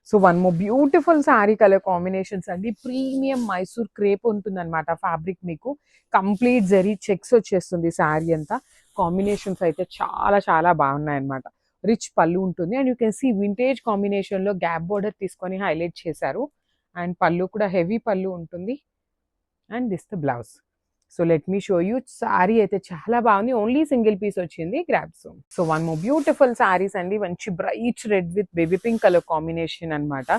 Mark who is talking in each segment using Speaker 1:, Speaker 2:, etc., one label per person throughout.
Speaker 1: So one more beautiful sari colour combinations అండి. Premium Mysore crepe ఉంటుంది అనమాట ఫ్యాబ్రిక్. మీకు కంప్లీట్ జరీ చెక్స్ వచ్చేస్తుంది శారీ అంతా. కాంబినేషన్స్ అయితే చాలా చాలా బాగున్నాయి అనమాట. రిచ్ పళ్ళు ఉంటుంది and you can see vintage కాంబినేషన్లో గ్యాప్ బోర్డర్ తీసుకొని హైలైట్ చేశారు. అండ్ పళ్ళు కూడా హెవీ పళ్ళు ఉంటుంది. And this the blouse. So let me show you. Sari అయితే చాలా బాగుంది. ఓన్లీ సింగిల్ పీస్ వచ్చింది. Grab soon. So one more beautiful saris అండి. మంచి bright red with baby pink colour combination అనమాట.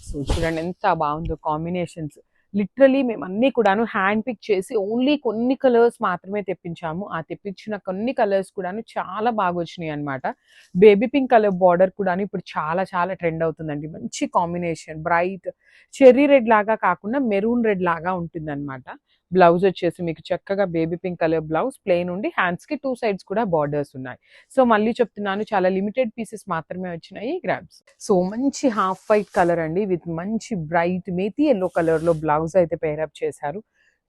Speaker 1: సో చూడండి ఎంత బాగుందో కాంబినేషన్స్. లిటరలీ మేము అన్ని కూడాను హ్యాండ్ పిక్ చేసి ఓన్లీ కొన్ని కలర్స్ మాత్రమే తెప్పించాము. ఆ తెప్పించిన కొన్ని కలర్స్ కూడాను చాలా బాగా వచ్చినాయి అనమాట. బేబీ పింక్ కలర్ బార్డర్ కూడాను ఇప్పుడు చాలా చాలా ట్రెండ్ అవుతుందండి. మంచి కాంబినేషన్ బ్రైట్ చెర్రీ రెడ్ లాగా కాకుండా మెరూన్ రెడ్ లాగా ఉంటుంది అనమాట. బ్లౌజ్ వచ్చేసి మీకు చక్కగా baby pink colour blouse plain ఉండి హ్యాండ్స్ కి 2 సైడ్స్ కూడా బార్డర్స్ ఉన్నాయి. సో మళ్ళీ చెప్తున్నాను చాలా లిమిటెడ్ పీసెస్ మాత్రమే వచ్చినాయి. గ్రాబ్స్. సో మంచి హాఫ్ వైట్ కలర్ అండి విత్ మంచి బ్రైట్ మేతి ఎల్లో కలర్ లో బ్లౌజ్ అయితే పేరప్ చేశారు.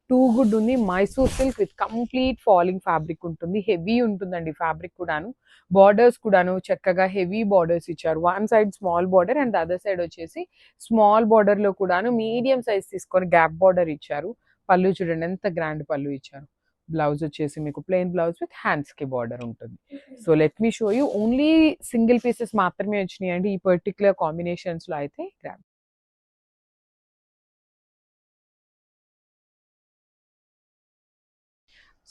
Speaker 1: టూ గుడ్ ఉంది. Mysore silk with complete falling fabric ఉంటుంది. హెవీ ఉంటుందండి ఫ్యాబ్రిక్ కూడాను. బార్డర్స్ కూడాను చక్కగా హెవీ బార్డర్స్ ఇచ్చారు. One side small border and other side వచ్చేసి స్మాల్ బార్డర్ లో కూడాను మీడియం సైజ్ తీసుకొని గ్యాప్ బార్డర్ ఇచ్చారు. పళ్ళు చూడండి ఎంత గ్రాండ్ పళ్ళు ఇచ్చారు. బ్లౌజ్ వచ్చేసి మీకు ప్లెయిన్ బ్లౌజ్ విత్ హ్యాండ్స్ కి బార్డర్ ఉంటుంది. So let me show you. Only single pieces మాత్రమే వచ్చినాయి అండి ఈ పర్టికులర్ కాంబినేషన్స్ లో అయితే. Grab.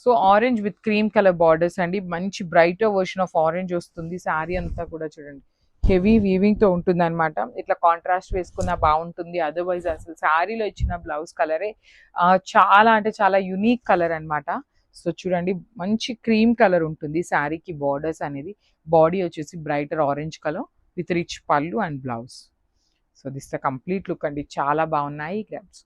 Speaker 1: So orange with cream colour borders అండి. మంచి బ్రైటర్ వర్షన్ ఆఫ్ ఆరెంజ్ వస్తుంది. శారీ అంతా కూడా చూడండి హెవీ వీవింగ్ తో ఉంటుంది అనమాట. ఇట్లా కాంట్రాస్ట్ వేసుకున్నా బాగుంటుంది. అదర్వైజ్ అసలు శారీలో ఇచ్చిన బ్లౌజ్ కలరే చాలా అంటే చాలా యునిక్ కలర్ అనమాట. సో చూడండి మంచి క్రీమ్ కలర్ ఉంటుంది శారీకి. బార్డర్స్ అనేది బాడీ వచ్చేసి brighter orange colour with rich పళ్ళు and blouse. So this the complete look అండి. చాలా బాగున్నాయి గ్రాబ్స్.